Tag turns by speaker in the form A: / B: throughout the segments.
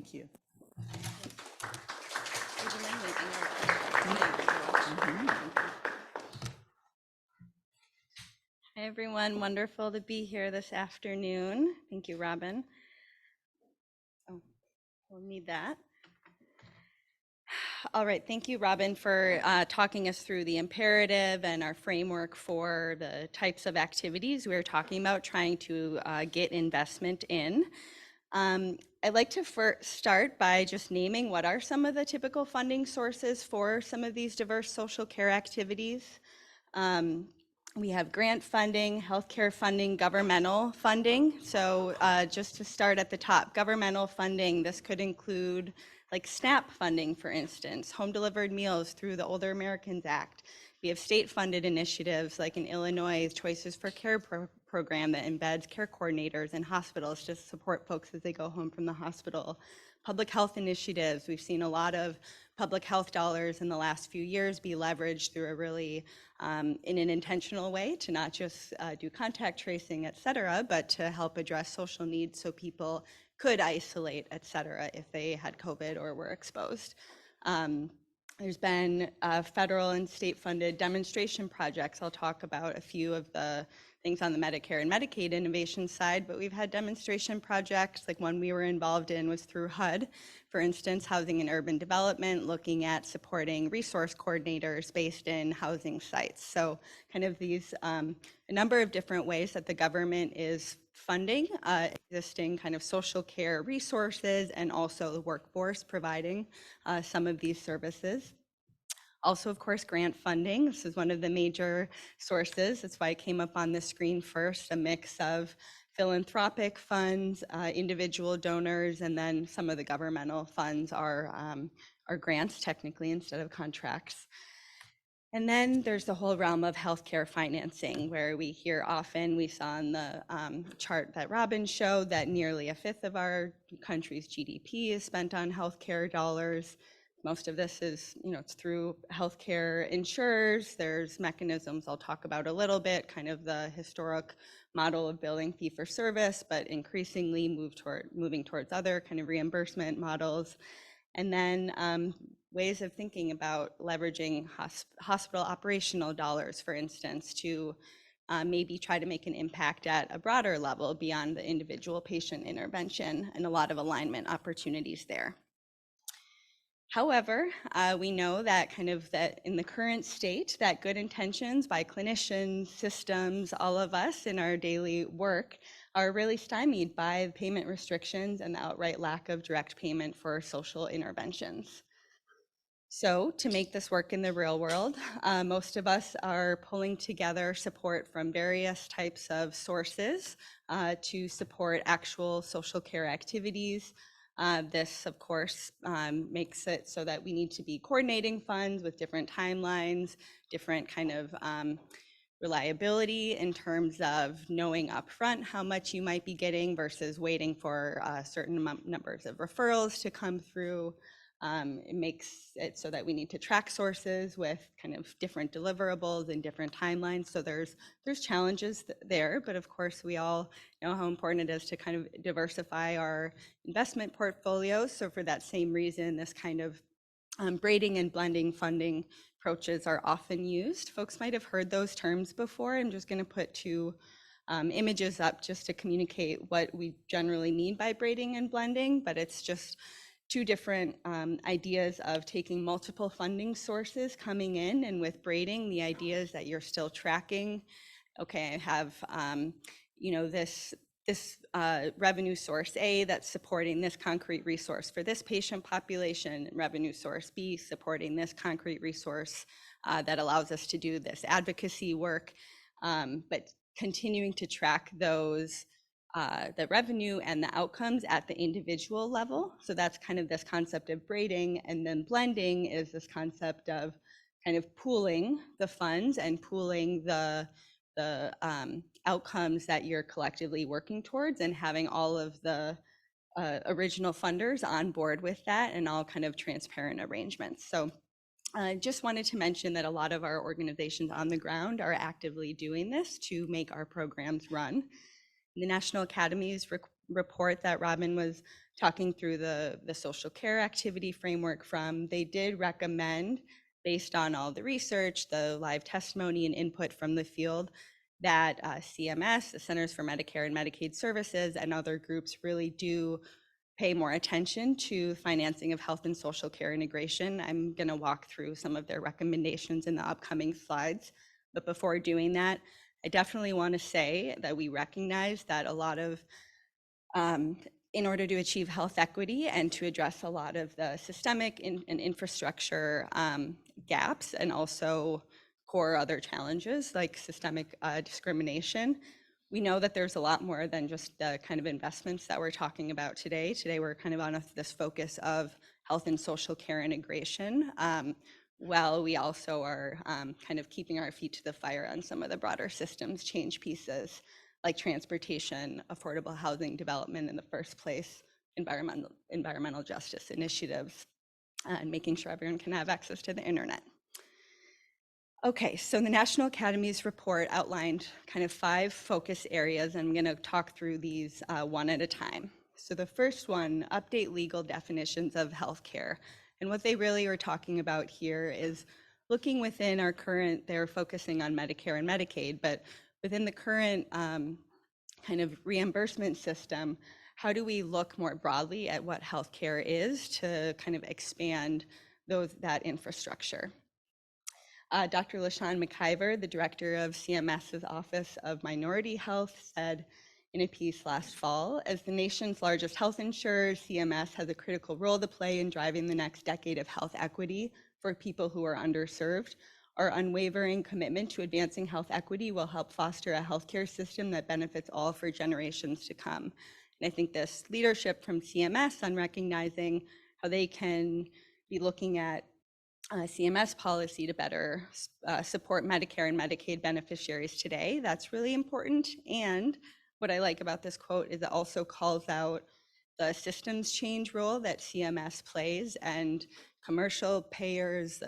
A: Thank you.
B: Hi, everyone. Wonderful to be here this afternoon. Thank you, Robyn. Oh, we'll need that. All right. Thank you, Robyn, for talking us through the imperative and our framework for the types of activities we're talking about trying to get investment in. I'd like to first start by just naming what are some of the typical funding sources for some of these diverse social care activities. We have grant funding, healthcare funding, governmental funding. So just to start at the top, governmental funding, this could include like SNAP funding, for instance, home delivered meals through the Older Americans Act. We have state funded initiatives like in Illinois, Choices for Care program that embeds care coordinators in hospitals to support folks as they go home from the hospital. Public health initiatives, we've seen a lot of public health dollars in the last few years be leveraged through a really in an intentional way to not just do contact tracing, et cetera, but to help address social needs so people could isolate, et cetera, if they had COVID or were exposed. There's been federal and state funded demonstration projects. I'll talk about a few of the things on the Medicare and Medicaid innovation side, but we've had demonstration projects, like one we were involved in was through HUD, for instance, Housing and Urban Development, looking at supporting resource coordinators based in housing sites. So kind of these, a number of different ways that the government is funding existing kind of social care resources and also the workforce providing some of these services. Also, of course, grant funding. This is one of the major sources. That's why I came up on the screen first, a mix of philanthropic funds, individual donors, and then some of the governmental funds are grants technically instead of contracts. And then there's the whole realm of healthcare financing, where we hear often, we saw in the chart that Robyn showed, that nearly a fifth of our country's GDP is spent on healthcare dollars. Most of this is, it's through healthcare insurers. There's mechanisms I'll talk about a little bit, kind of the historic model of billing fee for service, but increasingly moving towards other kind of reimbursement models. And then ways of thinking about leveraging hospital operational dollars, for instance, to maybe try to make an impact at a broader level beyond the individual patient intervention, and a lot of alignment opportunities there. However, we know that that in the current state, that good intentions by clinicians, systems, all of us in our daily work are really stymied by payment restrictions and the outright lack of direct payment for social interventions. So to make this work in the real world, most of us are pulling together support from various types of sources to support actual social care activities. This, of course, makes it so that we need to be coordinating funds with different timelines, different kind of reliability in terms of knowing upfront how much you might be getting versus waiting for certain numbers of referrals to come through. It makes it so that we need to track sources with kind of different deliverables and different timelines. So there's challenges there, but of course we all know how important it is to kind of diversify our investment portfolios. So for that same reason, this kind of braiding and blending funding approaches are often used. Folks might have heard those terms before. I'm just going to put two images up just to communicate what we generally mean by braiding and blending, but it's just two different ideas of taking multiple funding sources coming in, and with braiding, the idea is that you're still tracking, okay, I have this revenue source A that's supporting this concrete resource for this patient population, and revenue source B supporting this concrete resource that allows us to do this advocacy work, but continuing to track those the revenue and the outcomes at the individual level. So that's kind of this concept of braiding, and then blending is this concept of kind of pooling the funds and pooling the outcomes that you're collectively working towards, and having all of the original funders on board with that, and all kind of transparent arrangements. So I just wanted to mention that a lot of our organizations on the ground are actively doing this to make our programs run. The National Academies Report that Robyn was talking through the social care activity framework from, they did recommend, based on all the research, the live testimony and input from the field, that CMS, the Centers for Medicare and Medicaid Services, and other groups really do pay more attention to financing of health and social care integration. I'm going to walk through some of their recommendations in the upcoming slides. But before doing that, I definitely want to say that we recognize that a lot of, in order to achieve health equity and to address a lot of the systemic and infrastructure gaps, and also core other challenges like systemic discrimination, we know that there's a lot more than just the kind of investments that we're talking about today. Today, we're kind of on this focus of health and social care integration, while we also are kind of keeping our feet to the fire on some of the broader systems change pieces, like transportation, affordable housing development in the first place, environmental justice initiatives, and making sure everyone can have access to the internet. Okay, so the National Academies Report outlined kind of 5 focus areas. I'm going to talk through these one at a time. So the first one, update legal definitions of healthcare. And what they really are talking about here is looking within our current, they're focusing on Medicare and Medicaid, but within the current kind of reimbursement system, how do we look more broadly at what healthcare is to kind of expand that infrastructure? Dr. LaShawn McIver, the director of CMS's Office of Minority Health, said in a piece last fall, as the nation's largest health insurer, CMS has a critical role to play in driving the next decade of health equity for people who are underserved. Our unwavering commitment to advancing health equity will help foster a healthcare system that benefits all for generations to come. And I think this leadership from CMS on recognizing how they can be looking at CMS policy to better support Medicare and Medicaid beneficiaries today, that's really important. And what I like about this quote is it also calls out the systems change role that CMS plays, and commercial payers,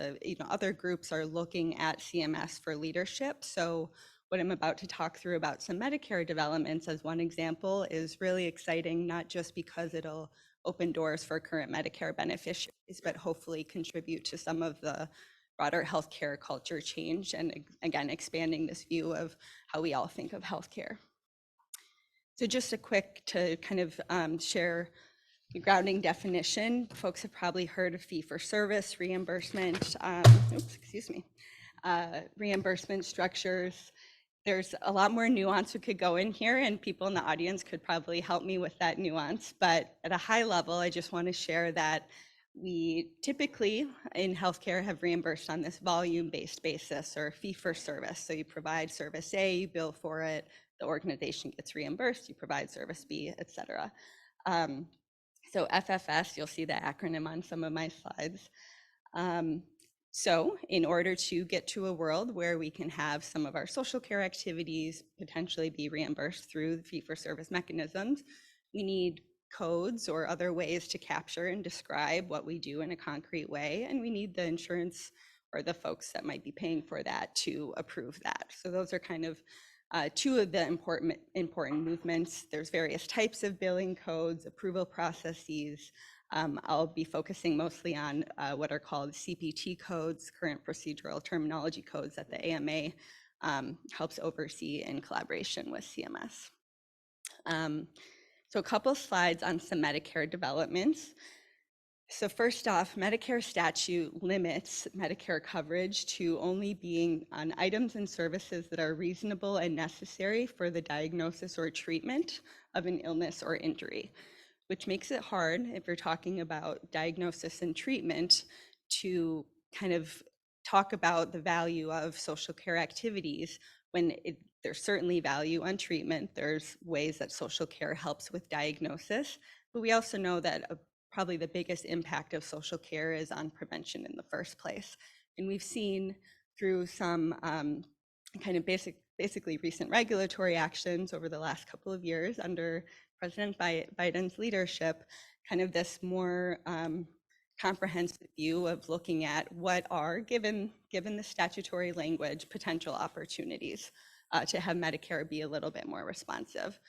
B: other groups are looking at CMS for leadership. So what I'm about to talk through about some Medicare developments as one example is really exciting, not just because it'll open doors for current Medicare beneficiaries, but hopefully contribute to some of the broader healthcare culture change, and again, expanding this view of how we all think of healthcare. So just a quick to kind of share the grounding definition. Folks have probably heard of fee-for-service, reimbursement, reimbursement structures. There's a lot more nuance we could go in here, and people in the audience could probably help me with that nuance. But at a high level, I just want to share that we typically in healthcare have reimbursed on this volume-based basis, or fee-for-service. So you provide service A, you bill for it, the organization gets reimbursed, you provide service B, et cetera. So FFS, you'll see the acronym on some of my slides. So in order to get to a world where we can have some of our social care activities potentially be reimbursed through the fee-for-service mechanisms, we need codes or other ways to capture and describe what we do in a concrete way, and we need the insurance or the folks that might be paying for that to approve that. So those are kind of 2 of the important movements. There's various types of billing codes, approval processes. I'll be focusing mostly on what are called CPT codes, current procedural terminology codes, that the AMA helps oversee in collaboration with CMS. So a couple slides on some Medicare developments. So first off, Medicare statute limits Medicare coverage to only being on items and services that are reasonable and necessary for the diagnosis or treatment of an illness or injury, which makes it hard if you're talking about diagnosis and treatment to kind of talk about the value of social care activities when there's certainly value on treatment. There's ways that social care helps with diagnosis, but we also know that probably the biggest impact of social care is on prevention in the first place. And we've seen through some kind of basically recent regulatory actions over the last couple of years under President Biden's leadership, kind of this more comprehensive view of looking at what are, given the statutory language, potential opportunities to have Medicare be a little bit more responsive.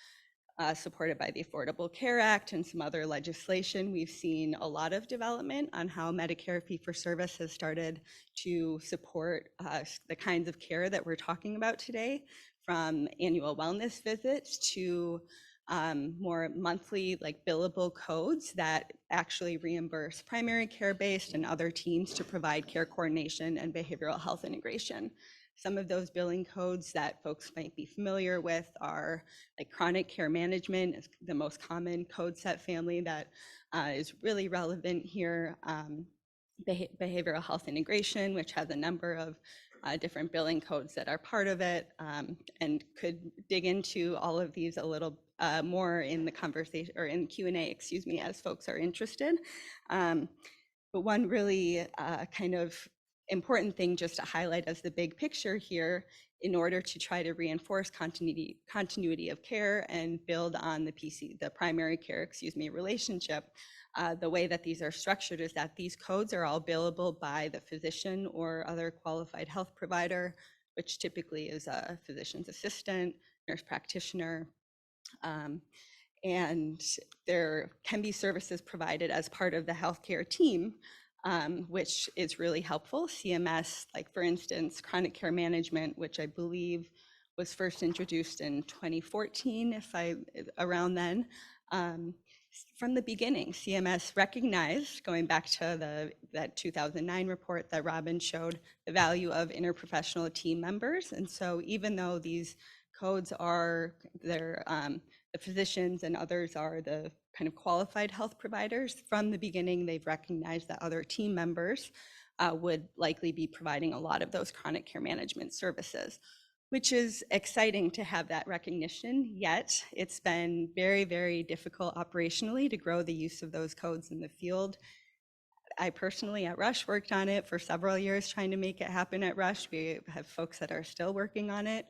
B: supported by the Affordable Care Act and some other legislation. We've seen a lot of development on how Medicare fee-for-service has started to support the kinds of care that we're talking about today, from annual wellness visits to more monthly billable codes that actually reimburse primary care based and other teams to provide care coordination and behavioral health integration. Some of those billing codes that folks might be familiar with are chronic care management is the most common code set family that is really relevant here. Behavioral health integration, which has a number of different billing codes that are part of it, and could dig into all of these a little more in the conversation or in Q&A, excuse me, as folks are interested. But one really kind of important thing just to highlight as the big picture here, in order to try to reinforce continuity of care and build on the primary care, relationship, the way that these are structured is that these codes are all billable by the physician or other qualified health provider, which typically is a physician's assistant, nurse practitioner, and there can be services provided as part of the healthcare team, which is really helpful. CMS, like for instance, chronic care management, which I believe was first introduced in 2014, around then. From the beginning, CMS recognized, going back to that 2009 report that Robyn showed, the value of interprofessional team members. And so even though these codes are the physicians and others are the kind of qualified health providers, from the beginning, they've recognized that other team members would likely be providing a lot of those chronic care management services, which is exciting to have that recognition. Yet it's been very, very difficult operationally to grow the use of those codes in the field. I personally at Rush worked on it for several years trying to make it happen at Rush. We have folks that are still working on it.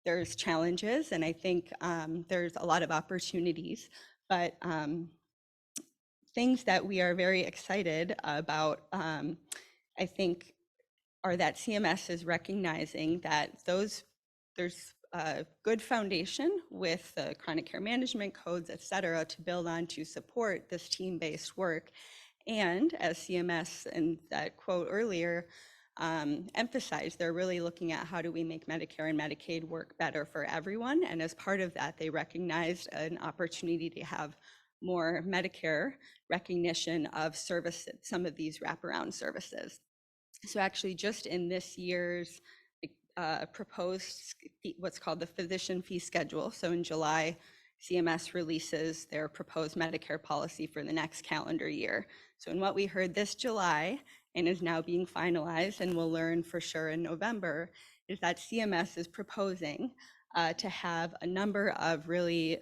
B: There's challenges, and I think there's a lot of opportunities, but things that we are very excited about, I think, are that CMS is recognizing that there's a good foundation with the chronic care management codes, et cetera, to build on to support this team-based work. And as CMS in that quote earlier emphasized, they're really looking at how do we make Medicare and Medicaid work better for everyone. And as part of that, they recognized an opportunity to have more Medicare recognition of services, some of these wraparound services. So actually just in this year's proposed what's called the physician fee schedule. So in July, CMS releases their proposed Medicare policy for the next calendar year. So in what we heard this July and is now being finalized, and we'll learn for sure in November, is that CMS is proposing to have a number of really,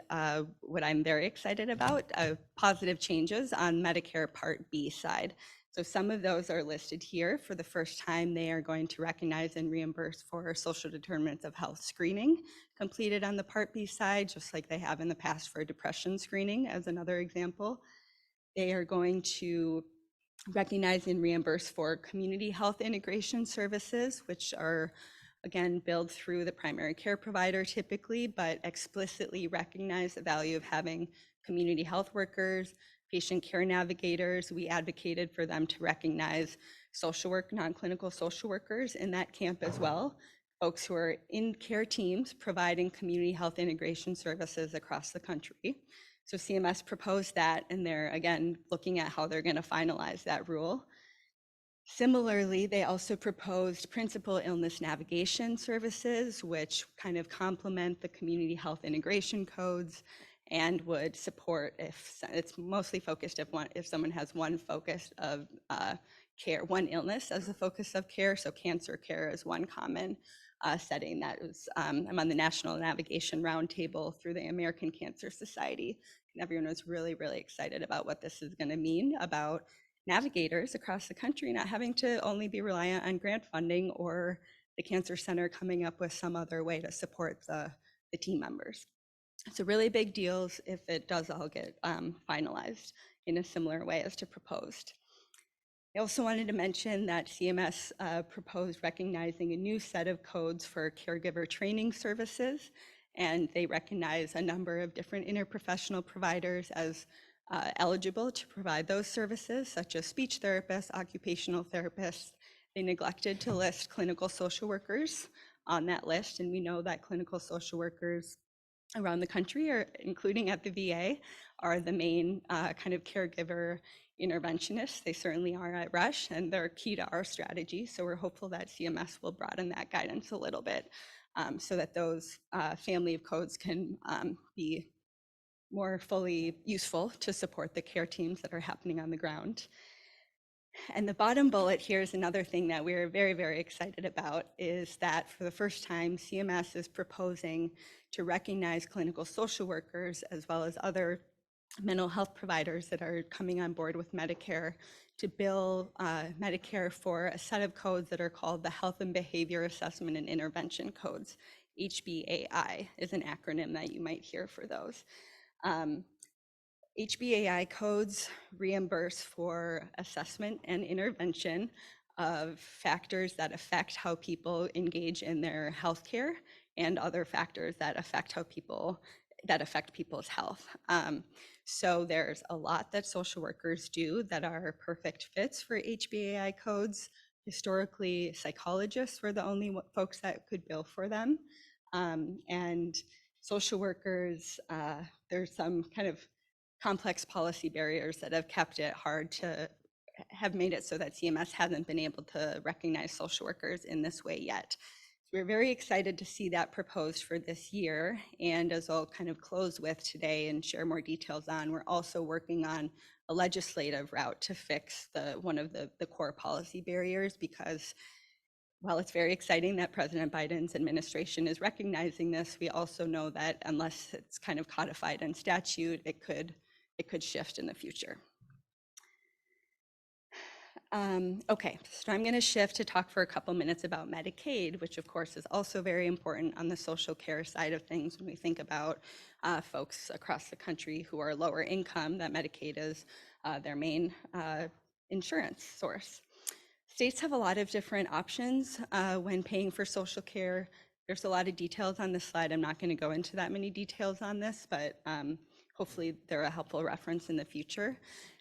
B: what I'm very excited about, positive changes on Medicare Part B side. So some of those are listed here. For the first time, they are going to recognize and reimburse for social determinants of health screening completed on the Part B side, just like they have in the past for depression screening, as another example. They are going to recognize and reimburse for community health integration services, which are, again, billed through the primary care provider typically, but explicitly recognize the value of having community health workers, patient care navigators. We advocated for them to recognize social work, non-clinical social workers in that camp as well, folks who are in care teams providing community health integration services across the country. So CMS proposed that, and they're, again, looking at how they're going to finalize that rule. Similarly, they also proposed principal illness navigation services, which kind of complement the community health integration codes and would support, if it's mostly focused if someone has one focus of care, one illness as a focus of care. So cancer care is one common setting that is, I'm on the National Navigation Roundtable through the American Cancer Society. And everyone was really, really excited about what this is going to mean about navigators across the country not having to only be reliant on grant funding or the Cancer Center coming up with some other way to support the team members. So really big deals if it does all get finalized in a similar way as to proposed. I also wanted to mention that CMS proposed recognizing a new set of codes for caregiver training services. and they recognize a number of different interprofessional providers as eligible to provide those services, such as speech therapists, occupational therapists. They neglected to list clinical social workers on that list, and we know that clinical social workers around the country, or including at the VA, are the main kind of caregiver interventionists. They certainly are at Rush, and they're key to our strategy. So we're hopeful that CMS will broaden that guidance a little bit, so that those family of codes can be more fully useful to support the care teams that are happening on the ground. And the bottom bullet here is another thing that we're very, very excited about, is that for the first time, CMS is proposing to recognize clinical social workers as well as other mental health providers that are coming on board with Medicare to bill Medicare for a set of codes that are called the Health and Behavior Assessment and Intervention Codes. HBAI is an acronym that you might hear for those. HBAI codes reimburse for assessment and intervention of factors that affect how people engage in their healthcare and other factors that affect people's health. So there's a lot that social workers do that are perfect fits for HBAI codes. Historically, psychologists were the only folks that could bill for them. And social workers, there's some kind of complex policy barriers that have kept it hard to have made it so that CMS hasn't been able to recognize social workers in this way yet. We're very excited to see that proposed for this year. And as I'll kind of close with today and share more details on, we're also working on a legislative route to fix one of the core policy barriers, because while it's very exciting that President Biden's administration is recognizing this, we also know that unless it's kind of codified in statute, it could shift in the future. Okay, so I'm going to shift to talk for a couple minutes about Medicaid, which of course is also very important on the social care side of things when we think about folks across the country who are lower income, that Medicaid is their main insurance source. States have a lot of different options when paying for social care. There's a lot of details on this slide. I'm not going to go into that many details on this, but hopefully they're a helpful reference in the future.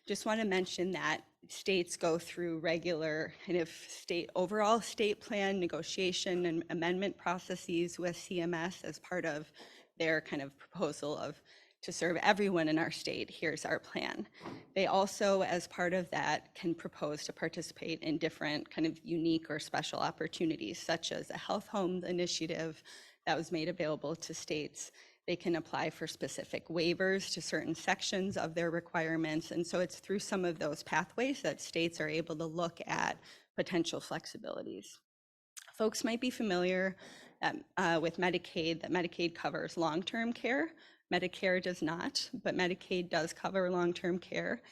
B: Just want to mention that states go through regular kind of overall state plan negotiation and amendment processes with CMS as part of their kind of proposal to serve everyone in our state. Here's our plan. They also, as part of that, can propose to participate in different kind of unique or special opportunities, such as a health home initiative that was made available to states. They can apply for specific waivers to certain sections of their requirements. And so it's through some of those pathways that states are able to look at potential flexibilities. Folks might be familiar with Medicaid, that Medicaid covers long-term care. Medicare does not, but Medicaid does cover long-term care.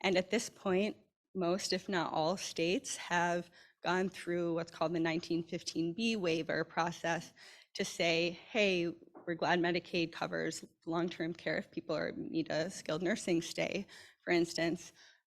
B: And at this point, most, if not all, states have gone through what's called the 1915B waiver process to say, hey, we're glad Medicaid covers long-term care if people need a skilled nursing stay, for instance,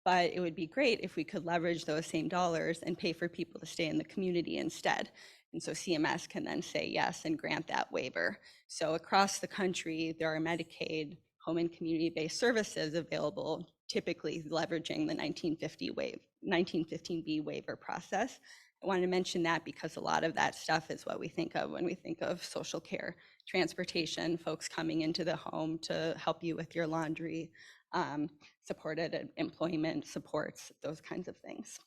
B: but it would be great if we could leverage those same dollars and pay for people to stay in the community instead. And so CMS can then say yes and grant that waiver. So across the country, there are Medicaid home and community-based services available, typically leveraging the 1915B waiver process. I want to mention that because a lot of that stuff is what we think of when we think of social care. Transportation, folks coming into the home to help you with your laundry, supported employment supports, those kinds of things.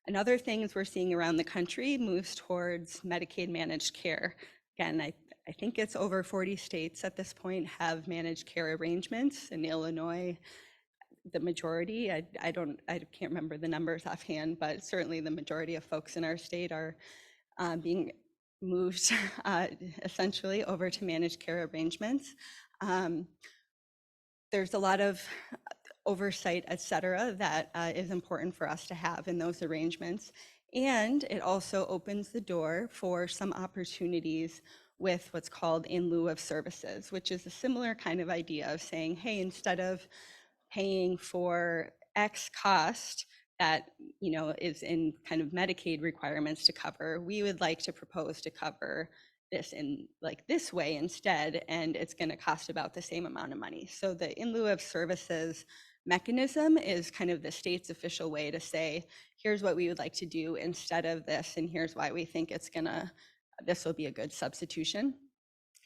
B: Another things we're seeing around the country moves towards Medicaid managed care. Again, I think it's over 40 states at this point have managed care arrangements. In Illinois, the majority, I can't remember the numbers offhand, but certainly the majority of folks in our state are being moved essentially over to managed care arrangements. There's a lot of oversight, et cetera, that is important for us to have in those arrangements. And it also opens the door for some opportunities with what's called in lieu of services, which is a similar kind of idea of saying, hey, instead of paying for X cost that is in kind of Medicaid requirements to cover, we would like to propose to cover this in like this way instead, and it's going to cost about the same amount of money. So the in lieu of services mechanism is kind of the state's official way to say, here's what we would like to do instead of this, and here's why we think this will be a good substitution.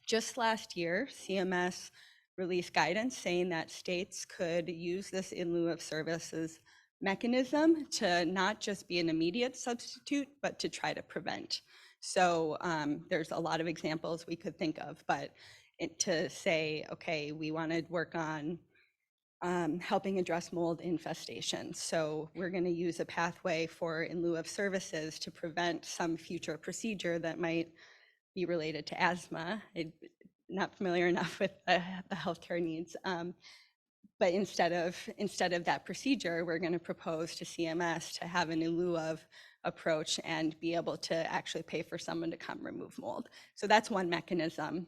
B: Just last year, CMS released guidance saying that states could use this in lieu of services mechanism to not just be an immediate substitute, but to try to prevent. So there's a lot of examples we could think of, but to say, okay, we want to work on helping address mold infestation. So we're going to use a pathway for in lieu of services to prevent some future procedure that might be related to asthma. I'm not familiar enough with the healthcare needs. But instead of that procedure, we're going to propose to CMS to have an in lieu of approach and be able to actually pay for someone to come remove mold. So that's one mechanism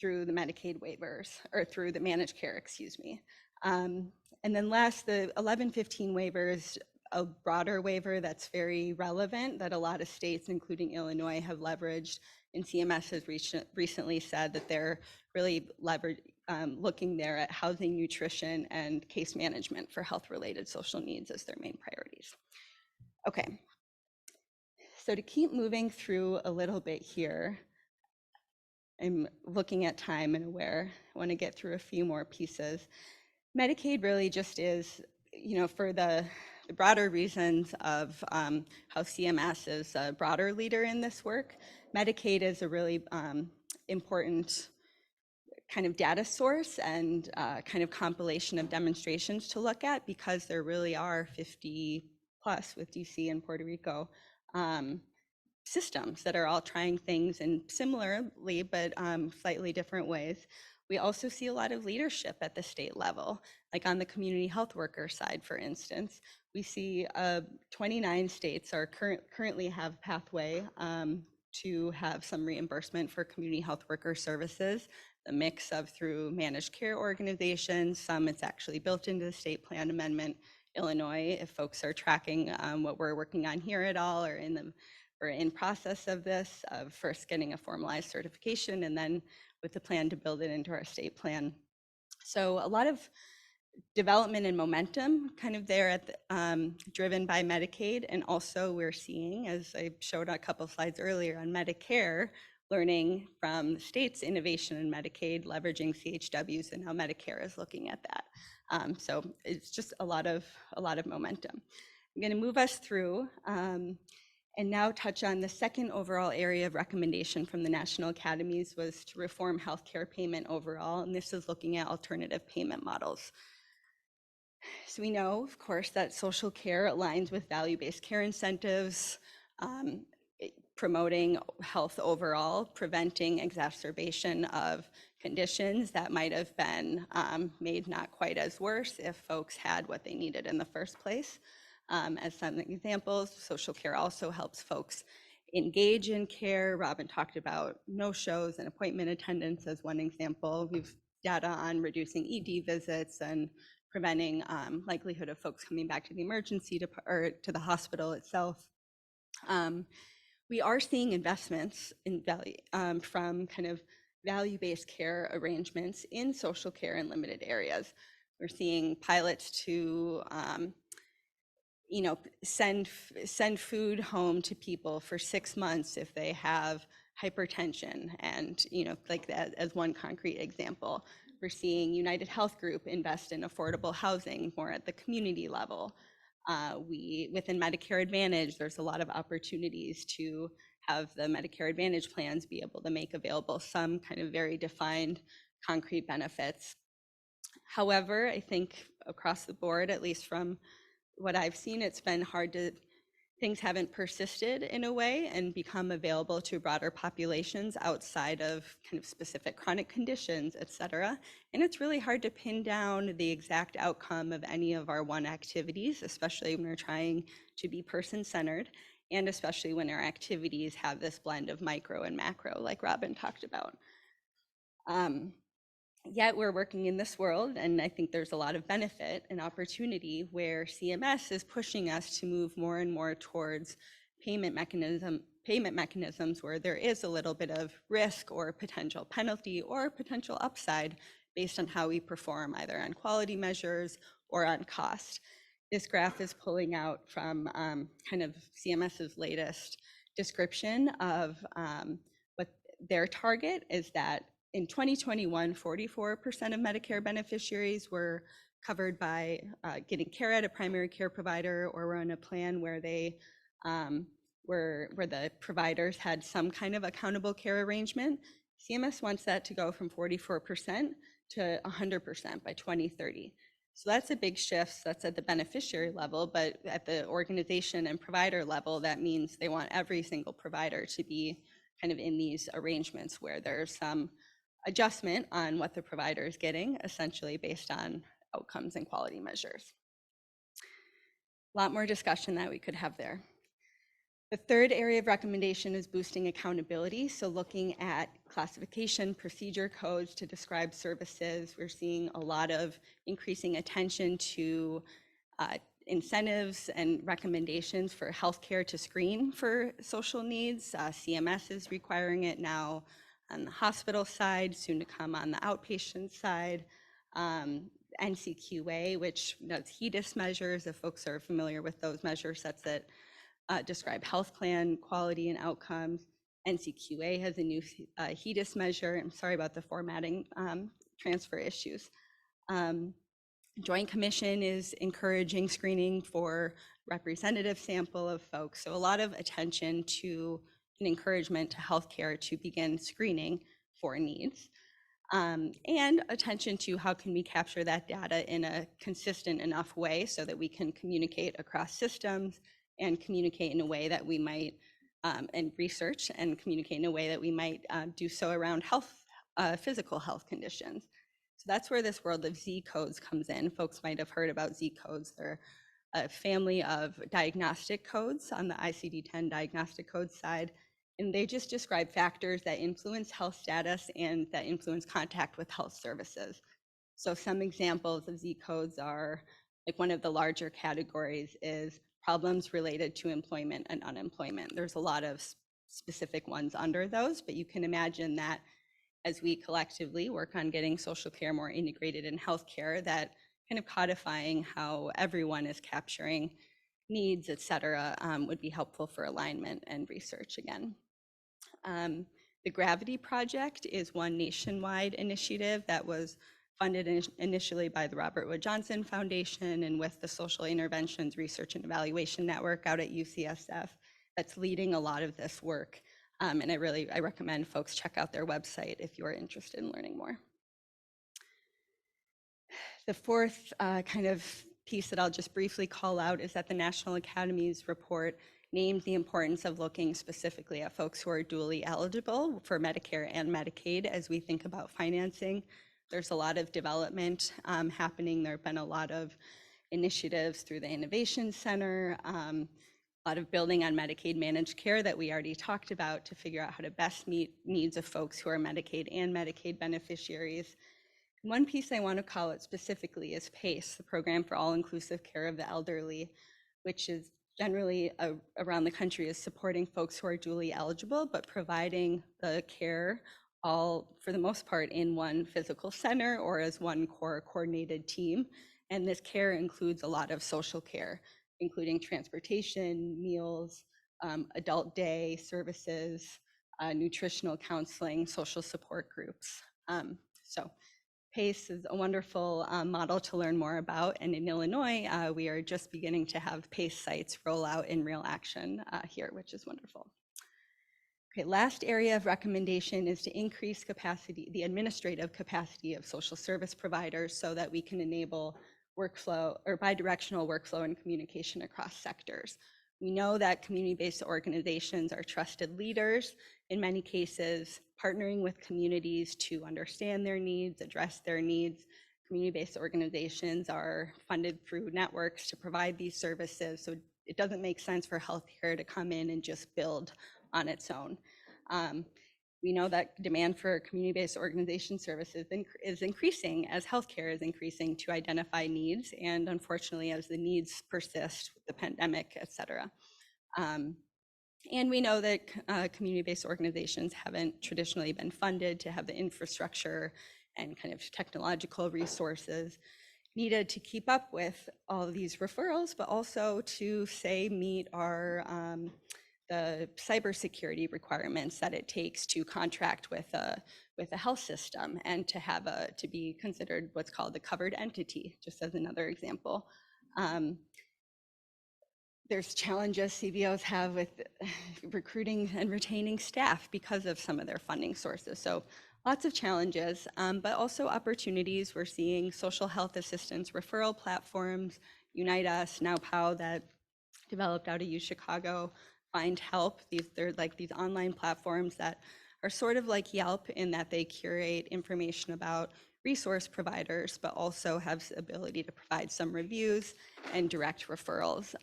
B: through the Medicaid waivers, or through the managed care, excuse me. And then last, the 1115 waiver is a broader waiver that's very relevant that a lot of states, including Illinois, have leveraged. And CMS has recently said that they're really looking there at housing, nutrition, and case management for health-related social needs as their main priorities. Okay, so to keep moving through a little bit here, I'm looking at time and aware. I want to get through a few more pieces. Medicaid really just is, for the broader reasons of how CMS is a broader leader in this work. Medicaid is a really important kind of data source and kind of compilation of demonstrations to look at, because there really are 50 plus with DC and Puerto Rico systems that are all trying things in similarly but slightly different ways. We also see a lot of leadership at the state level, like on the community health worker side, for instance. We see 29 states are currently have pathway to have some reimbursement for community health worker services, the mix of through managed care organizations, some it's actually built into the state plan amendment. Illinois, if folks are tracking what we're working on here at all, or we're in process of this, of first getting a formalized certification and then with the plan to build it into our state plan. So a lot of development and momentum kind of there at driven by Medicaid. And also we're seeing, as I showed a couple of slides earlier on Medicare, learning from the state's innovation in Medicaid, leveraging CHWs, and how Medicare is looking at that. So it's just a lot of momentum. I'm going to move us through and now touch on the second overall area of recommendation from the National Academies was to reform healthcare payment overall, and this is looking at alternative payment models. So we know, of course, that social care aligns with value-based care incentives, promoting health overall, preventing exacerbation of conditions that might have been made not quite as worse if folks had what they needed in the first place. As some examples, social care also helps folks engage in care. Robyn talked about no-shows and appointment attendance as one example. We've data on reducing ED visits and preventing likelihood of folks coming back to the emergency or to the hospital itself. We are seeing investments in value from kind of value-based care arrangements in social care in limited areas. We're seeing pilots to send food home to people for 6 months if they have hypertension, and like that as one concrete example. We're seeing United Health Group invest in affordable housing more at the community level. Within Medicare Advantage, there's a lot of opportunities to have the Medicare Advantage plans be able to make available some kind of very defined concrete benefits. However, I think across the board, at least from what I've seen, it's been hard things haven't persisted in a way and become available to broader populations outside of kind of specific chronic conditions, et cetera. And it's really hard to pin down the exact outcome of any of our one activities, especially when we're trying to be person-centered, and especially when our activities have this blend of micro and macro, like Robyn talked about. Yet we're working in this world, and I think there's a lot of benefit and opportunity where CMS is pushing us to move more and more towards payment payment mechanisms where there is a little bit of risk or potential penalty or potential upside based on how we perform either on quality measures or on cost. This graph is pulling out from kind of CMS's latest description of what their target is, that in 2021, 44% of Medicare beneficiaries were covered by getting care at a primary care provider or were on a plan where they where the providers had some kind of accountable care arrangement. CMS wants that to go from 44% to 100% by 2030. So that's a big shift. That's at the beneficiary level, but at the organization and provider level, that means they want every single provider to be kind of in these arrangements where there's some adjustment on what the provider is getting, essentially based on outcomes and quality measures. A lot more discussion that we could have there. The third area of recommendation is boosting accountability. So looking at classification, procedure codes to describe services. We're seeing a lot of increasing attention to incentives and recommendations for healthcare to screen for social needs. CMS is requiring it now on the hospital side, soon to come on the outpatient side. NCQA, which does HEDIS measures, if folks are familiar with those measure sets that describe health plan quality and outcomes. NCQA has a new HEDIS measure. I'm sorry about the formatting transfer issues. Joint Commission is encouraging screening for representative sample of folks. So a lot of attention to an encouragement to healthcare to begin screening for needs. And attention to how can we capture that data in a consistent enough way so that we can communicate across systems and communicate in a way that we might, and research and communicate in a way that we might do so around health, physical health conditions. So that's where this world of Z codes comes in. Folks might have heard about Z codes. They're a family of diagnostic codes on the ICD-10 diagnostic code side. And they just describe factors that influence health status and that influence contact with health services. So some examples of Z codes are, like one of the larger categories is problems related to employment and unemployment. There's a lot of specific ones under those, but you can imagine that as we collectively work on getting social care more integrated in healthcare, that kind of codifying how everyone is capturing needs, et cetera, would be helpful for alignment and research again. The Gravity Project is one nationwide initiative that was funded initially by the Robert Wood Johnson Foundation and with the Social Interventions Research and Evaluation Network out at UCSF that's leading a lot of this work. And I recommend folks check out their website if you're interested in learning more. The fourth kind of piece that I'll just briefly call out is that the National Academies Report named the importance of looking specifically at folks who are dually eligible for Medicare and Medicaid as we think about financing. There's a lot of development happening. There have been a lot of initiatives through the Innovation Center, a lot of building on Medicaid managed care that we already talked about to figure out how to best meet needs of folks who are Medicaid and Medicaid beneficiaries. One piece I want to call it specifically is PACE, the Program for All-Inclusive Care of the Elderly, which is generally around the country is supporting folks who are dually eligible, but providing the care all, for the most part, in one physical center or as one core coordinated team. And this care includes a lot of social care, including transportation, meals, adult day services, nutritional counseling, social support groups. So PACE is a wonderful model to learn more about. And in Illinois, we are just beginning to have PACE sites roll out in real action here, which is wonderful. Okay, last area of recommendation is to increase capacity, the administrative capacity of social service providers so that we can enable workflow or bidirectional workflow and communication across sectors. We know that community-based organizations are trusted leaders in many cases, partnering with communities to understand their needs, address their needs. Community-based organizations are funded through networks to provide these services, so it doesn't make sense for healthcare to come in and just build on its own. We know that demand for community-based organization services is increasing as healthcare is increasing to identify needs, and unfortunately as the needs persist with the pandemic, et cetera. And we know that community-based organizations haven't traditionally been funded to have the infrastructure and kind of technological resources needed to keep up with all of these referrals, but also to say meet our the cybersecurity requirements that it takes to contract with a health system and to have to be considered what's called a covered entity, just as another example. There's challenges CBOs have with recruiting and retaining staff because of some of their funding sources. So lots of challenges, but also opportunities. We're seeing social health assistance referral platforms, Unite Us, Now POW, that developed out of U Chicago, Find Help. They're like these online platforms that are sort of like Yelp in that they curate information about resource providers, but also have the ability to provide some reviews and direct referrals,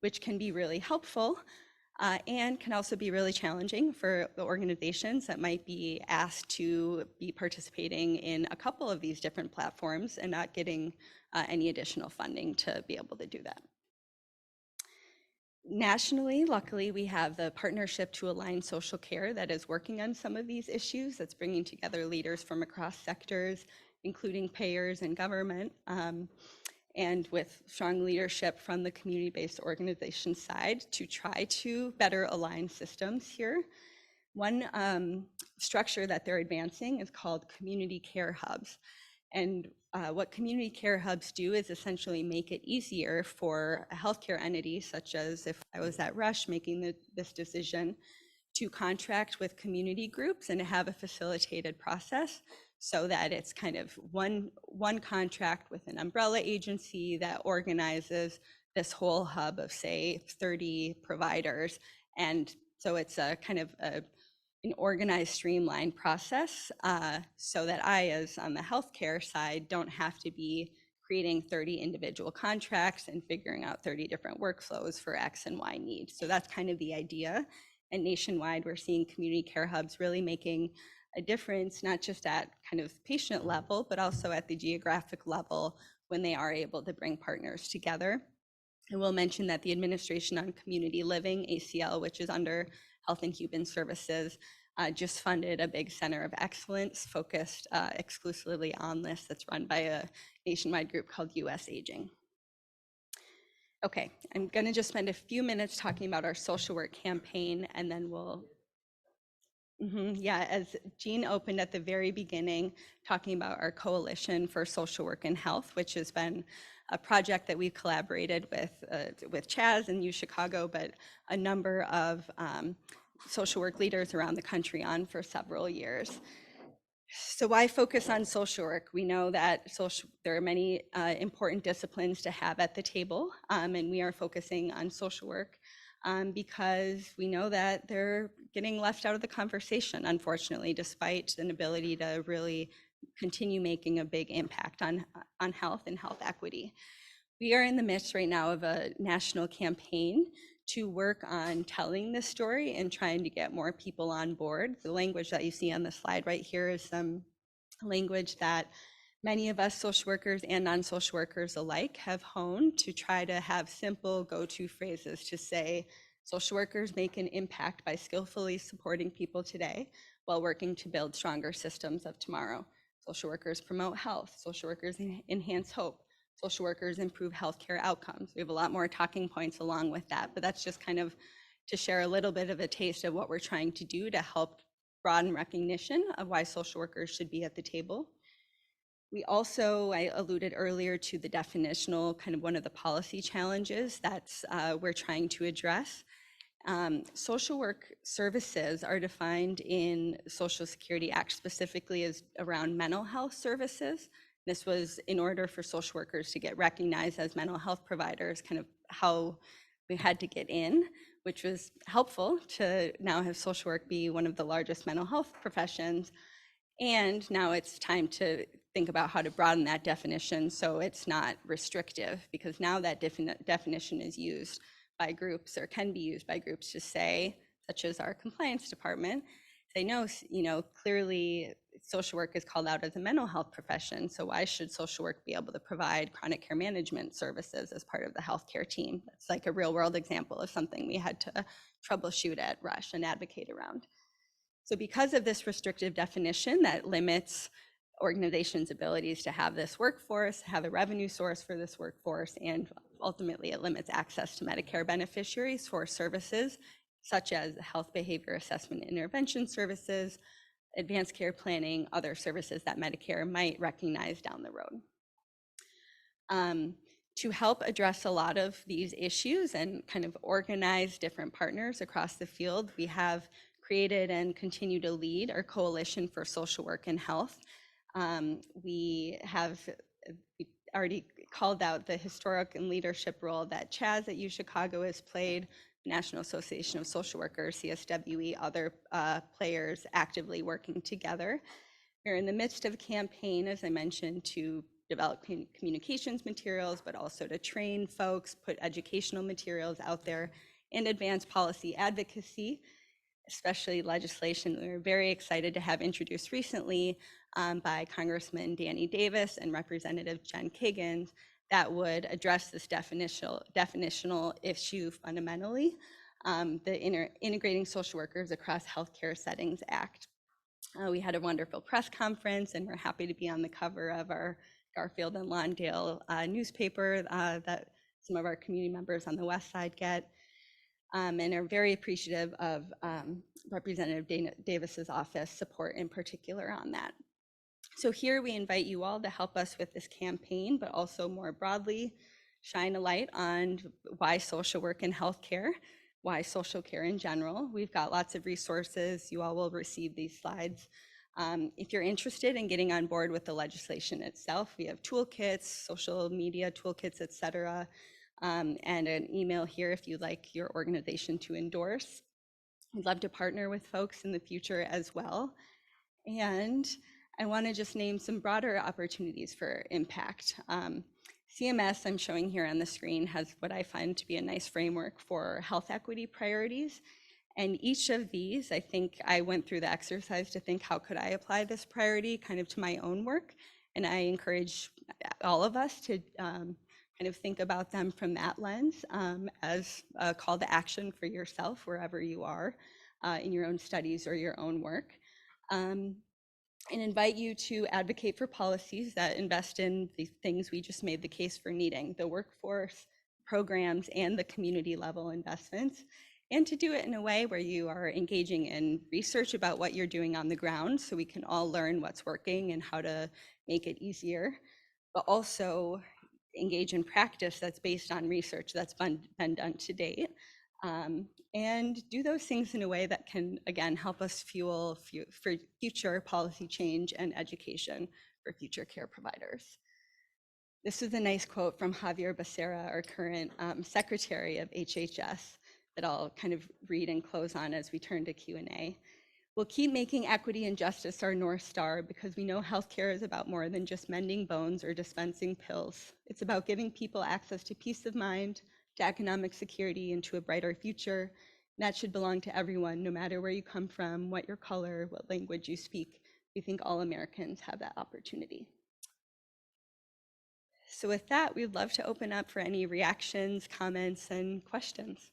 B: which can be really helpful and can also be really challenging for the organizations that might be asked to be participating in a couple of these different platforms and not getting any additional funding to be able to do that. Nationally, luckily, we have the Partnership to Align Social Care that is working on some of these issues, that's bringing together leaders from across sectors, including payers and government, and with strong leadership from the community-based organization side to try to better align systems here. One structure that they're advancing is called community care hubs. And what community care hubs do is essentially make it easier for a healthcare entity, such as if I was at Rush making this decision, to contract with community groups and to have a facilitated process so that it's kind of one contract with an umbrella agency that organizes this whole hub of, say, 30 providers. And so it's a kind of an organized, streamlined process so that I, as on the healthcare side, don't have to be creating 30 individual contracts and figuring out 30 different workflows for X and Y needs. So that's kind of the idea. And nationwide, we're seeing community care hubs really making a difference, not just at kind of patient level, but also at the geographic level when they are able to bring partners together. I will mention that the Administration on Community Living, ACL, which is under Health and Human Services, just funded a big center of excellence focused exclusively on this that's run by a nationwide group called US Aging. Okay, I'm gonna just spend a few minutes talking about our social work campaign and then we'll, yeah, as Jean opened at the very beginning, talking about our Coalition for Social Work and Health, which has been a project that we've collaborated with Chaz and U Chicago, but a number of social work leaders around the country on for several years. So why focus on social work? We know that there are many important disciplines to have at the table, and we are focusing on social work because we know that they're getting left out of the conversation, unfortunately, despite an ability to really continue making a big impact on health and health equity. We are in the midst right now of a national campaign to work on telling this story and trying to get more people on board. The language that you see on the slide right here is some language that many of us social workers and non-social workers alike have honed to try to have simple go-to phrases to say, social workers make an impact by skillfully supporting people today while working to build stronger systems of tomorrow. Social workers promote health, social workers enhance hope, social workers improve healthcare outcomes. We have a lot more talking points along with that, but that's just kind of to share a little bit of a taste of what we're trying to do to help broaden recognition of why social workers should be at the table. We also, I alluded earlier to the definitional, kind of one of the policy challenges that's we're trying to address. Social work services are defined in Social Security Act specifically as around mental health services. This was in order for social workers to get recognized as mental health providers, kind of how we had to get in, which was helpful to now have social work be one of the largest mental health professions. And now it's time to think about how to broaden that definition so it's not restrictive, because now that definition is used by groups or can be used by groups to say, such as our compliance department, say no, clearly social work is called out as a mental health profession. So why should social work be able to provide chronic care management services as part of the healthcare team? That's like a real world example of something we had to troubleshoot at Rush and advocate around. So because of this restrictive definition that limits organizations' abilities to have this workforce, have a revenue source for this workforce, and ultimately it limits access to Medicare beneficiaries for services such as health behavior assessment intervention services, advanced care planning, other services that Medicare might recognize down the road. To help address a lot of these issues and kind of organize different partners across the field, we have created and continue to lead our Coalition for Social Work and Health. We already called out the historic and leadership role that Chaz at UChicago has played, National Association of Social Workers, CSWE, other players actively working together. We're in the midst of a campaign, as I mentioned, to develop communications materials, but also to train folks, put educational materials out there, and advance policy advocacy, especially legislation we were very excited to have introduced recently by Congressman Danny Davis and Representative Jen Kiggins that would address this definitional issue fundamentally, the Integrating Social Workers Across Healthcare Settings Act. We had a wonderful press conference, and we're happy to be on the cover of our Garfield and Lawndale newspaper that some of our community members on the west side get, and are very appreciative of Representative Davis's office support in particular on that. So here we invite you all to help us with this campaign, but also more broadly, shine a light on why social work and healthcare, why social care in general. We've got lots of resources. You all will receive these slides. If you're interested in getting on board with the legislation itself, we have toolkits, social media toolkits, et cetera, and an email here if you'd like your organization to endorse. We'd love to partner with folks in the future as well. And I want to just name some broader opportunities for impact. CMS, I'm showing here on the screen, has what I find to be a nice framework for health equity priorities. And each of these, I think I went through the exercise to think, how could I apply this priority kind of to my own work? And I encourage all of us to kind of think about them from that lens as a call to action for yourself, wherever you are in your own studies or your own work. And invite you to advocate for policies that invest in the things we just made the case for needing, the workforce, programs, and the community level investments, and to do it in a way where you are engaging in research about what you're doing on the ground so we can all learn what's working and how to make it easier, but also engage in practice that's based on research that's been done to date. And do those things in a way that can, again, help us fuel for future policy change and education for future care providers. This is a nice quote from Javier Becerra, our current secretary of HHS, that I'll kind of read and close on as we turn to Q&A. We'll keep making equity and justice our North Star because we know healthcare is about more than just mending bones or dispensing pills. It's about giving people access to peace of mind, to economic security, and to a brighter future. And that should belong to everyone, no matter where you come from, what your color, what language you speak. We think all Americans have that opportunity. So with that, we'd love to open up for any reactions, comments, and questions.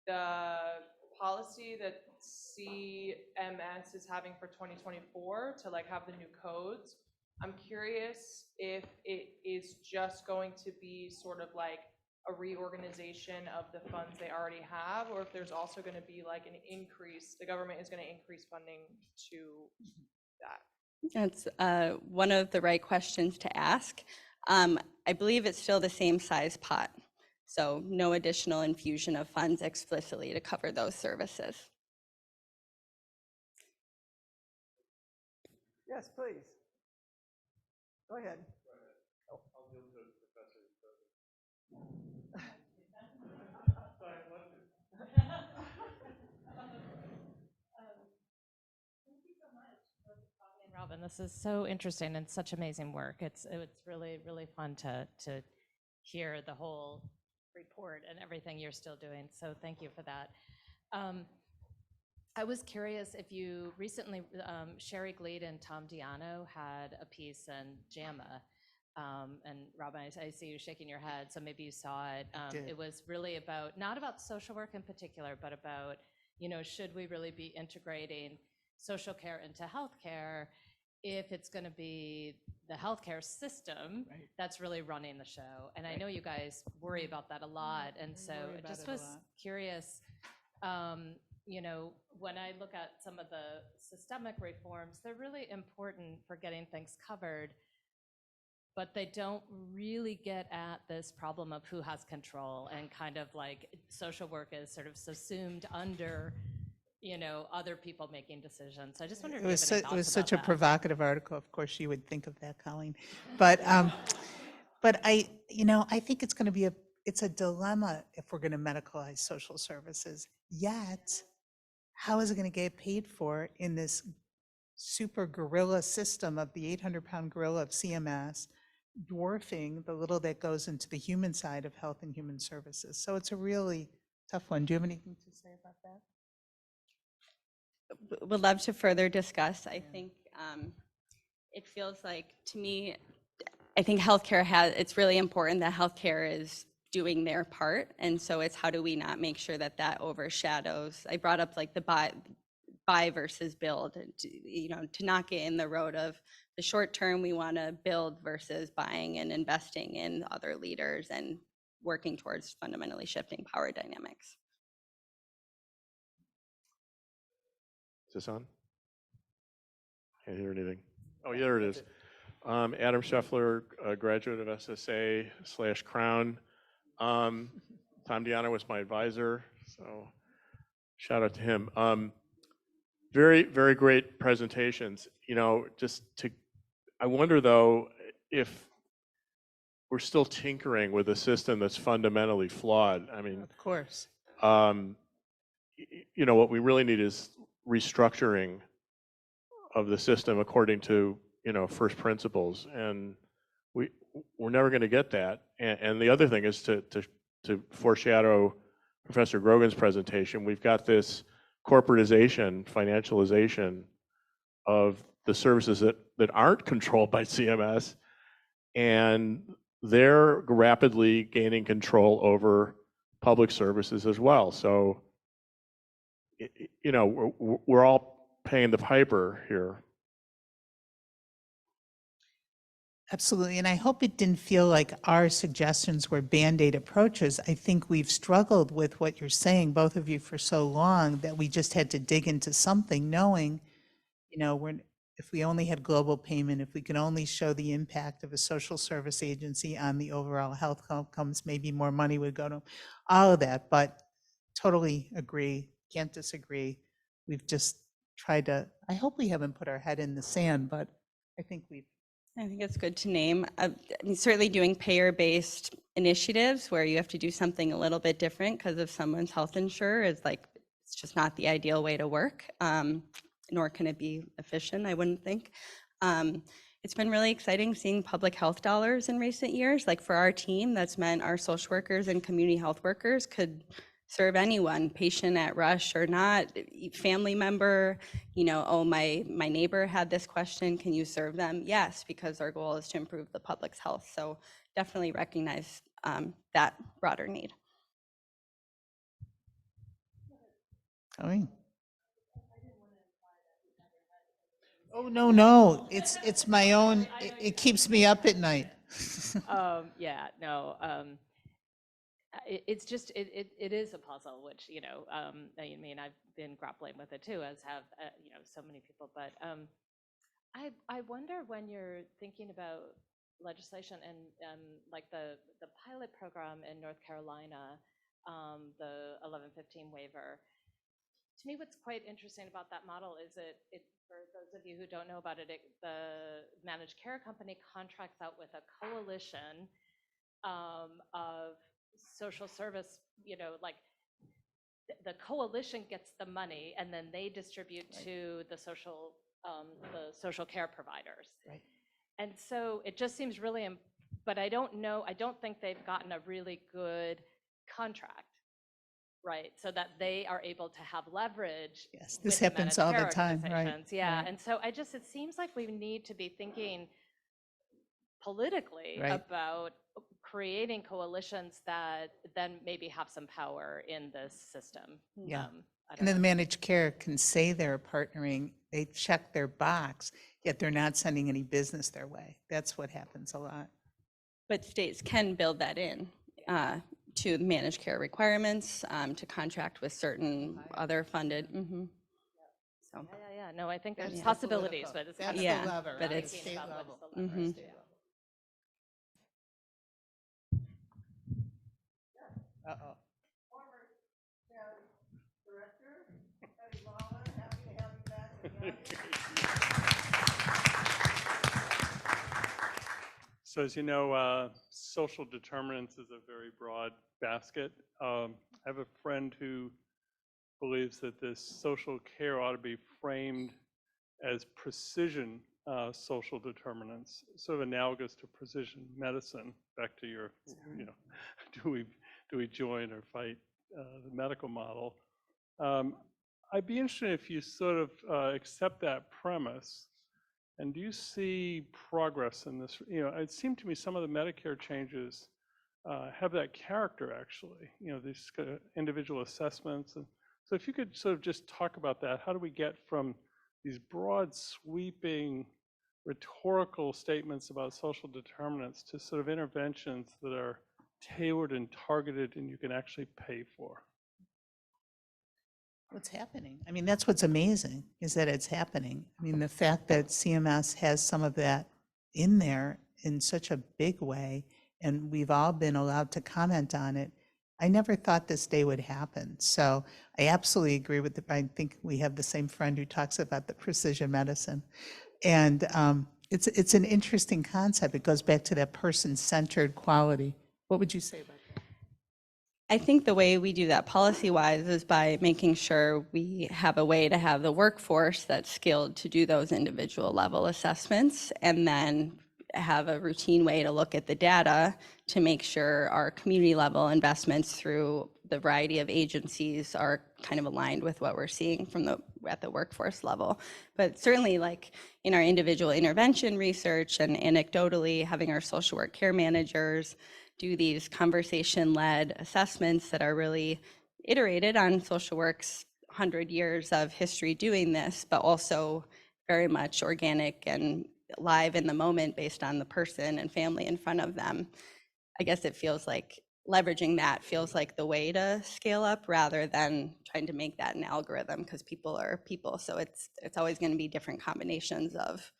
A: The policy that CMS is having for 2024 to like have the new codes. I'm curious if it is just going to be sort of like a reorganization of the funds they already have, or if there's also going to be like an increase, the government is going to increase funding to that.
B: That's one of the right questions to ask. I believe it's still the same size pot. So no additional infusion of funds explicitly to cover those services.
C: Yes, please. Go ahead.
D: Robyn, this is so interesting and such amazing work. It's really, really fun to hear the whole report and everything you're still doing. So thank you for that. I was curious if you recently, Sherry Glade and Tom Diano had a piece in JAMA. And Robyn, I see you shaking your head, so maybe you saw it. It was really about, not about social work in particular, but about, should we really be integrating social care into healthcare if it's going to be the healthcare system that's really running the show? And I know you guys worry about that a lot. And so I just was curious, when I look at some of the systemic reforms, they're really important for getting things covered, but they don't really get at this problem of who has control, and kind of like social work is sort of subsumed under other people making decisions. So I just wonder if you have any thoughts about that.
C: It was such a provocative article. Of course, you would think of that, Colleen. But I think it's going to be it's a dilemma if we're going to medicalize social services. Yet, how is it going to get paid for in this super gorilla system of the 800-pound gorilla of CMS, dwarfing the little that goes into the human side of health and human services? So it's a really tough one. Do you have anything to say about that?
B: Would love to further discuss. I think it feels like, to me, I think healthcare it's really important that healthcare is doing their part. And so it's how do we not make sure that that overshadows. I brought up like the buy versus build, to not get in the road of the short term, we want to build versus buying and investing in other leaders and working towards fundamentally shifting power dynamics.
E: Is this on? Can't hear anything. Oh, yeah, there it is. Adam Scheffler, a graduate of SSA/Crown. Tom Diano was my advisor, so shout out to him. Very, very great presentations. I wonder though if we're still tinkering with a system that's fundamentally flawed. I mean,
C: Of course.
E: what we really need is restructuring of the system according to first principles, and we're never going to get that. And the other thing is to foreshadow Professor Grogan's presentation. We've got this corporatization, financialization of the services that aren't controlled by CMS, and they're rapidly gaining control over public services as well. So we're all paying the piper here.
C: Absolutely. And I hope it didn't feel like our suggestions were Band-Aid approaches. I think we've struggled with what you're saying, both of you, for so long that we just had to dig into something, knowing, if we only had global payment, if we could only show the impact of a social service agency on the overall health outcomes, maybe more money would go to all of that. But totally agree, can't disagree. We've just tried to, I hope we haven't put our head in the sand, but I think
B: it's good to name. Certainly doing payer-based initiatives where you have to do something a little bit different because of someone's health insurer is it's just not the ideal way to work, nor can it be efficient, I wouldn't think. It's been really exciting seeing public health dollars in recent years. Like for our team, that's meant our social workers and community health workers could serve anyone, patient at Rush or not, family member, oh, my neighbor had this question, can you serve them? Yes, because our goal is to improve the public's health. So definitely recognize that broader need.
C: Oh, no, it's my own, it keeps me up at night.
D: It's just, it is a puzzle, which, I mean, I've been grappling with it too, as have, so many people, but I wonder when you're thinking about legislation and like the pilot program in North Carolina, the 1115 waiver. To me, what's quite interesting about that model is for those of you who don't know about it, the managed care company contracts out with a coalition of social service, like the coalition gets the money and then they distribute to the social care providers.
C: Right.
D: And so it just seems really, but I don't think they've gotten a really good contract, right? So that they are able to have leverage.
C: Yes, this
D: with the
C: happens
D: managed
C: all the
D: care
C: time, right?
D: organizations. Yeah,
C: right.
D: and so it seems like we need to be thinking politically
C: Right.
D: about creating coalitions that then maybe have some power in this system.
C: Yeah.
D: I
C: And
D: don't
C: then the
D: know.
C: managed care can say they're partnering, they check their box, yet they're not sending any business their way. That's what happens a lot.
B: But states can build that in to managed care requirements, to contract with certain other funded. So,
D: Yeah. No, I think there's
C: That's the
D: possibilities,
C: political-
D: but it's
C: that's
D: kind
C: the
B: Yeah,
C: lever,
B: but
C: right?
B: it's-
C: State
D: about
C: level.
D: what's the lever,
B: Mhm.
D: state level.
C: Uh-oh.
F: So as you know, social determinants is a very broad basket. I have a friend who believes that this social care ought to be framed as precision social determinants, sort of analogous to precision medicine. Back to your, do we join or fight the medical model? I'd be interested if you sort of accept that premise. And do you see progress in this? It seemed to me some of the Medicare changes have that character, actually. These individual assessments. And so if you could sort of just talk about that, how do we get from these broad, sweeping, rhetorical statements about social determinants to sort of interventions that are tailored and targeted and you can actually pay for?
C: What's happening? I mean, that's what's amazing, is that it's happening. I mean, the fact that CMS has some of that in there in such a big way, and we've all been allowed to comment on it. I never thought this day would happen. So I absolutely agree with I think we have the same friend who talks about the precision medicine. And it's an interesting concept. It goes back to that person-centered quality. What would you say about that?
B: I think the way we do that policy-wise is by making sure we have a way to have the workforce that's skilled to do those individual level assessments, and then have a routine way to look at the data to make sure our community level investments through the variety of agencies are kind of aligned with what we're seeing from at the workforce level. But certainly, like in our individual intervention research and anecdotally having our social work care managers do these conversation-led assessments that are really iterated on social work's 100 years of history doing this, but also very much organic and live in the moment based on the person and family in front of them. I guess it feels like leveraging that feels like the way to scale up rather than trying to make that an algorithm, because people are people. So it's always going to be different combinations of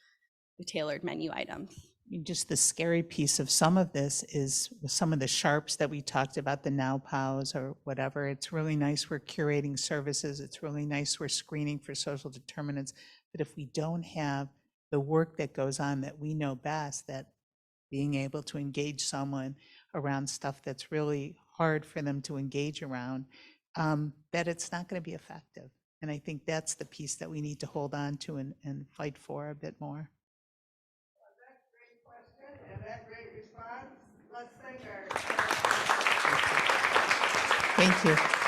B: the tailored menu items.
C: I mean, just the scary piece of some of this is some of the sharps that we talked about, the now POWs or whatever. It's really nice we're curating services. It's really nice we're screening for social determinants. But if we don't have the work that goes on that we know best, that being able to engage someone around stuff that's really hard for them to engage around, that it's not going to be effective. And I think that's the piece that we need to hold on to and fight for a bit more.
G: And that great response, let's thank our.
C: Thank you.